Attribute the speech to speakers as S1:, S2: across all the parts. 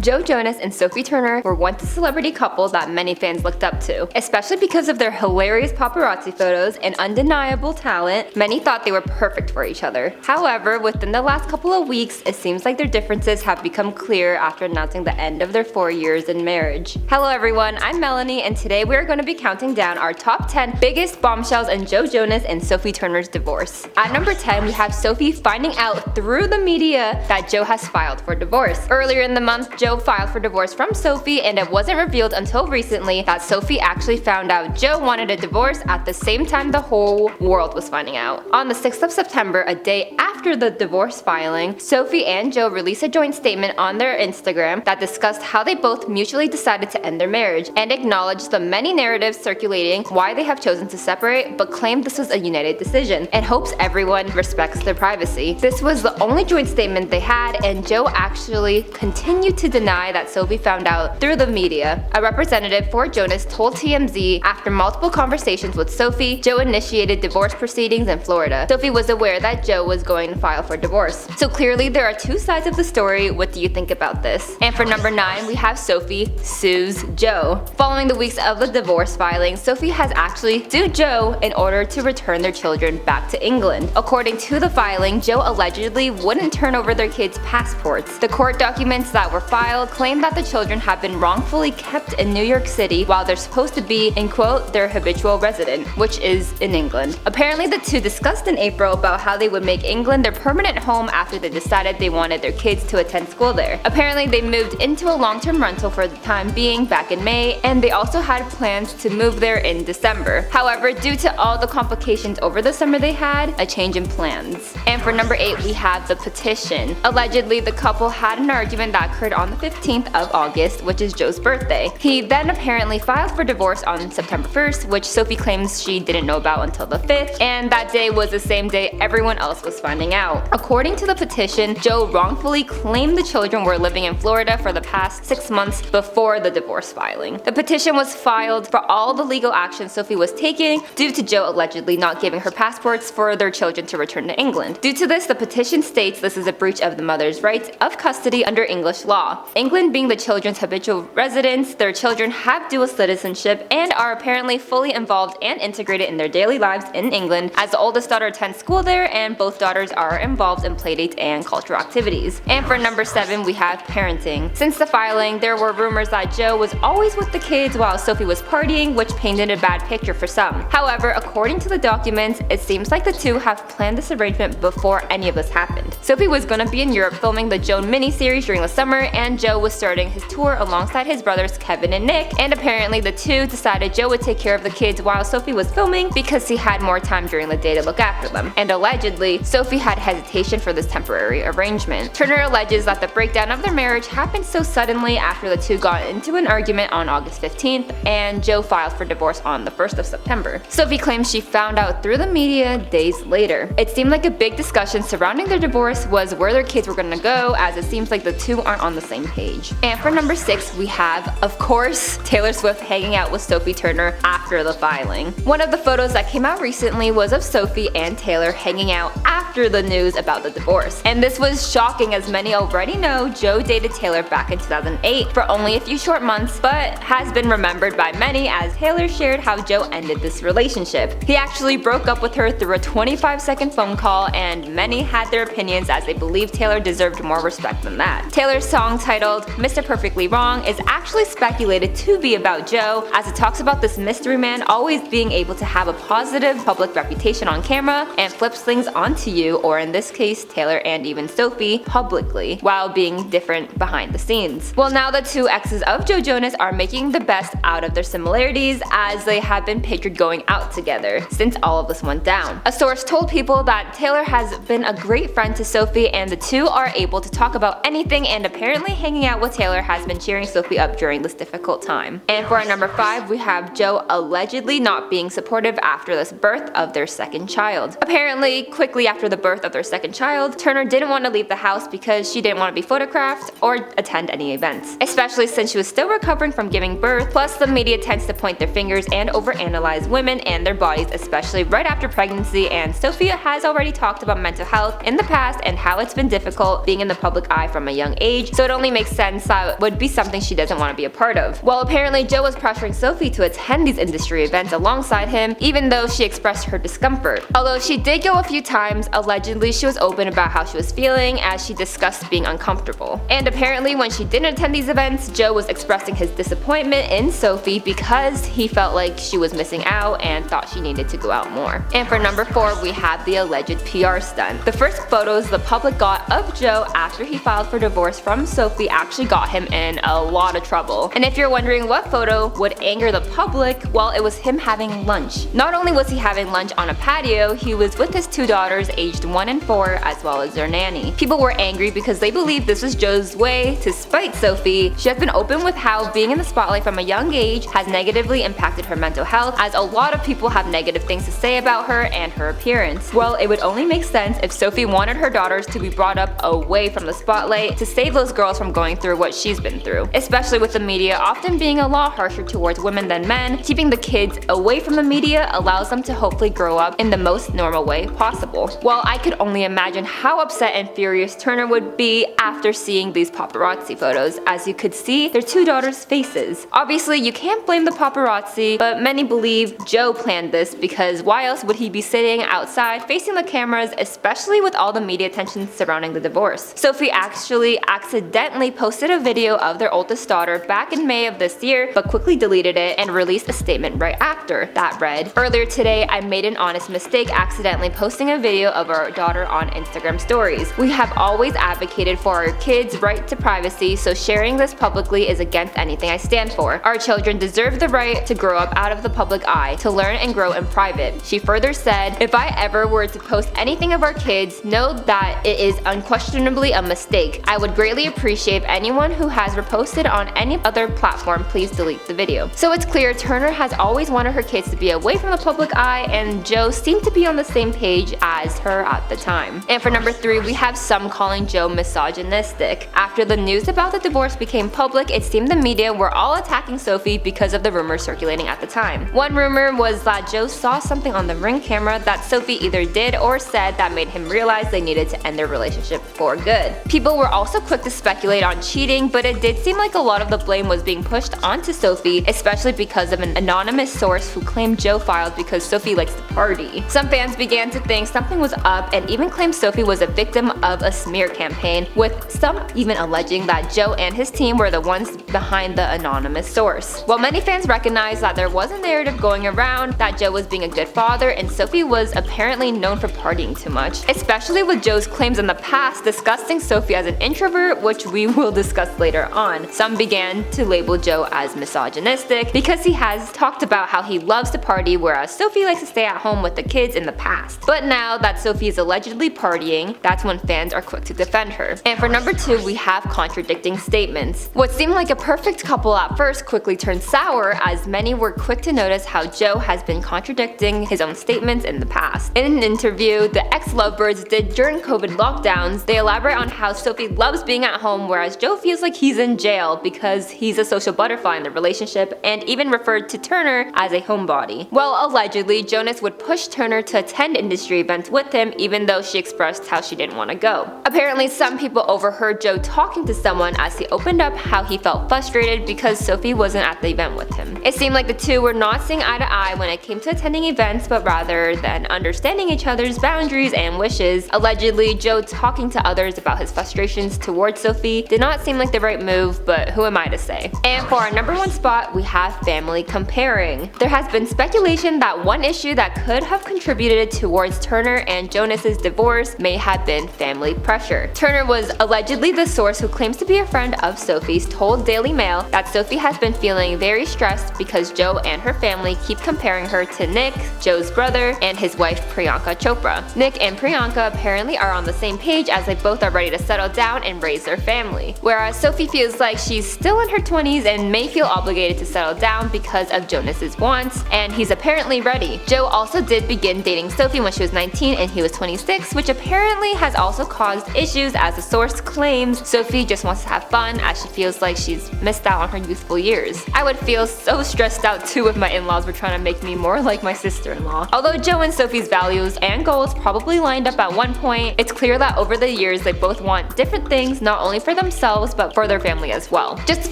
S1: Joe Jonas and Sophie Turner were once a celebrity couple that many fans looked up to, especially because of their hilarious paparazzi photos and undeniable talent. Many thought they were perfect for each other. However, within the last couple of weeks, it seems like their differences have become clear after announcing the end of their 4 years in marriage. Hello everyone, I'm Melanie, and today we are going to be counting down our top 10 biggest bombshells in Joe Jonas and Sophie Turner's divorce. At number 10, we have Sophie finding out through the media that Joe has filed for divorce. Earlier in the month, Joe filed for divorce from Sophie, and it wasn't revealed until recently that Sophie actually found out Joe wanted a divorce at the same time the whole world was finding out. On the 6th of September, a day after the divorce filing, Sophie and Joe released a joint statement on their Instagram that discussed how they both mutually decided to end their marriage and acknowledged the many narratives circulating why they have chosen to separate, but claimed this was a united decision and hopes everyone respects their privacy. This was the only joint statement they had, and Joe actually continued to deny that Sophie found out through the media. A representative for Jonas told TMZ after multiple conversations with Sophie, Joe initiated divorce proceedings in Florida. Sophie was aware that Joe was going to file for divorce. So clearly there are two sides of the story. What do you think about this? And for number 9, we have Sophie sues Joe. Following the weeks of the divorce filing, Sophie has actually sued Joe in order to return their children back to England. According to the filing, Joe allegedly wouldn't turn over their kids' passports. The court documents that were filed claim that the children have been wrongfully kept in New York City while they're supposed to be, in quote, their habitual resident, which is in England. Apparently the two discussed in April about how they would make England their permanent home after they decided they wanted their kids to attend school there. Apparently they moved into a long-term rental for the time being back in May, and they also had plans to move there in December. However, due to all the complications over the summer, they had a change in plans. And for number 8, we have the petition. Allegedly, the couple had an argument that occurred on the 15th of August, which is Joe's birthday. He then apparently filed for divorce on September 1st, which Sophie claims she didn't know about until the 5th, and that day was the same day everyone else was finding out. According to the petition, Joe wrongfully claimed the children were living in Florida for the past 6 months before the divorce filing. The petition was filed for all the legal actions Sophie was taking due to Joe allegedly not giving her passports for their children to return to England. Due to this, the petition states this is a breach of the mother's rights of custody under English law. England being the children's habitual residence, their children have dual citizenship and are apparently fully involved and integrated in their daily lives in England, as the oldest daughter attends school there and both daughters are involved in playdates and cultural activities. And for number 7, we have parenting. Since the filing, there were rumors that Joe was always with the kids while Sophie was partying, which painted a bad picture for some. However, according to the documents, it seems like the two have planned this arrangement before any of this happened. Sophie was gonna be in Europe filming the Joe miniseries during the summer, and Joe was starting his tour alongside his brothers Kevin and Nick, and apparently the two decided Joe would take care of the kids while Sophie was filming because he had more time during the day to look after them. And allegedly, Sophie had hesitation for this temporary arrangement. Turner alleges that the breakdown of their marriage happened so suddenly after the two got into an argument on August 15th, and Joe filed for divorce on the 1st of September. Sophie claims she found out through the media days later. It seemed like a big discussion surrounding their divorce was where their kids were gonna go, as it seems like the two aren't on the same page. And for number 6, we have, of course, Taylor Swift hanging out with Sophie Turner after the filing. One of the photos that came out recently was of Sophie and Taylor hanging out after the news about the divorce. And this was shocking, as many already know Joe dated Taylor back in 2008 for only a few short months, but has been remembered by many as Taylor shared how Joe ended this relationship. He actually broke up with her through a 25-second phone call, and many had their opinions as they believed Taylor deserved more respect than that. Taylor's song titled Mr. Perfectly Wrong is actually speculated to be about Joe, as it talks about this mystery man always being able to have a positive public reputation on camera and flips things onto you, or in this case Taylor and even Sophie, publicly, while being different behind the scenes. Well, now the two exes of Joe Jonas are making the best out of their similarities, as they have been pictured going out together since all of this went down. A source told People that Taylor has been a great friend to Sophie, and the two are able to talk about anything, and apparently hanging out with Taylor has been cheering Sophie up during this difficult time. And for our number 5, we have Joe allegedly not being supportive after this birth of their second child. Apparently, quickly after the birth of their second child, Turner didn't want to leave the house because she didn't want to be photographed or attend any events, especially since she was still recovering from giving birth. Plus, the media tends to point their fingers and overanalyze women and their bodies, especially right after pregnancy, and Sophie has already talked about mental health in the past and how it's been difficult being in the public eye from a young age, so it only only makes sense that would be something she doesn't want to be a part of. Well, apparently Joe was pressuring Sophie to attend these industry events alongside him, even though she expressed her discomfort. Although she did go a few times, allegedly she was open about how she was feeling as she discussed being uncomfortable. And apparently when she didn't attend these events, Joe was expressing his disappointment in Sophie because he felt like she was missing out and thought she needed to go out more. And for number 4, we have the alleged PR stunt. The first photos the public got of Joe after he filed for divorce from Sophie actually got him in a lot of trouble. And if you're wondering what photo would anger the public, well, it was him having lunch. Not only was he having lunch on a patio, he was with his 2 daughters aged 1 and 4 as well as their nanny. People were angry because they believed this was Joe's way to spite Sophie. She has been open with how being in the spotlight from a young age has negatively impacted her mental health, as a lot of people have negative things to say about her and her appearance. Well, it would only make sense if Sophie wanted her daughters to be brought up away from the spotlight to save those girls from going through what she's been through. Especially with the media often being a lot harsher towards women than men, keeping the kids away from the media allows them to hopefully grow up in the most normal way possible. Well, I could only imagine how upset and furious Turner would be after seeing these paparazzi photos, as you could see their 2 daughters' faces. Obviously, you can't blame the paparazzi, but many believe Joe planned this because why else would he be sitting outside facing the cameras, especially with all the media attention surrounding the divorce. Sophie actually accidentally posted a video of their oldest daughter back in May of this year, but quickly deleted it and released a statement right after that read, "Earlier today, I made an honest mistake accidentally posting a video of our daughter on Instagram stories. We have always advocated for our kids' right to privacy, so sharing this publicly is against anything I stand for. Our children deserve the right to grow up out of the public eye, to learn and grow in private." She further said, "If I ever were to post anything of our kids, know that it is unquestionably a mistake. I would greatly appreciate if anyone who has reposted on any other platform please delete the video." So it's clear Turner has always wanted her kids to be away from the public eye, and Joe seemed to be on the same page as her at the time. And for number 3, we have some calling Joe misogynistic. After the news about the divorce became public, it seemed the media were all attacking Sophie because of the rumors circulating at the time. One rumor was that Joe saw something on the Ring camera that Sophie either did or said that made him realize they needed to end their relationship for good. People were also quick to speculate on cheating, but it did seem like a lot of the blame was being pushed onto Sophie, especially because of an anonymous source who claimed Joe filed because Sophie likes to party. Some fans began to think something was up and even claimed Sophie was a victim of a smear campaign, with some even alleging that Joe and his team were the ones behind the anonymous source. While many fans recognized that there was a narrative going around that Joe was being a good father and Sophie was apparently known for partying too much, especially with Joe's claims in the past discussing Sophie as an introvert, which we will discuss later on. Some began to label Joe as misogynistic because he has talked about how he loves to party, whereas Sophie likes to stay at home with the kids in the past. But now that Sophie is allegedly partying, that's when fans are quick to defend her. And for number 2, we have contradicting statements. What seemed like a perfect couple at first quickly turned sour, as many were quick to notice how Joe has been contradicting his own statements in the past. In an interview the ex-lovebirds did during COVID lockdowns, they elaborate on how Sophie loves being at home, whereas Joe feels like he's in jail because he's a social butterfly in the relationship, and even referred to Turner as a homebody. Well, allegedly, Jonas would push Turner to attend industry events with him even though she expressed how she didn't want to go. Apparently, some people overheard Joe talking to someone as he opened up how he felt frustrated because Sophie wasn't at the event with him. It seemed like the two were not seeing eye to eye when it came to attending events, but rather than understanding each other's boundaries and wishes. Allegedly, Joe talking to others about his frustrations towards Sophie did not seem like the right move, but who am I to say? And for our number 1 spot, we have family comparing. There has been speculation that one issue that could have contributed towards Turner and Jonas's divorce may have been family pressure. Turner was allegedly the source who claims to be a friend of Sophie's, told Daily Mail that Sophie has been feeling very stressed because Joe and her family keep comparing her to Nick, Joe's brother, and his wife Priyanka Chopra. Nick and Priyanka apparently are on the same page as they both are ready to settle down and raise their family, whereas Sophie feels like she's still in her 20s and may feel obligated to settle down because of Jonas's wants, and he's apparently ready. Joe also did begin dating Sophie when she was 19 and he was 26, which apparently has also caused issues, as the source claims Sophie just wants to have fun as she feels like she's missed out on her youthful years. I would feel so stressed out too if my in-laws were trying to make me more like my sister-in-law. Although Joe and Sophie's values and goals probably lined up at one point, it's clear that over the years they both want different things, not only for themselves but for their family as well. Just a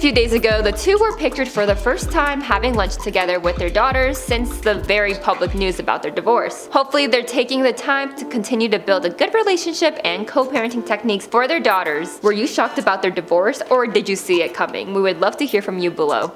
S1: few days ago, the two were pictured for the first time having lunch together with their daughters since the very public news about their divorce. Hopefully they're taking the time to continue to build a good relationship and co-parenting techniques for their daughters. Were you shocked about their divorce or did you see it coming? We would love to hear from you below.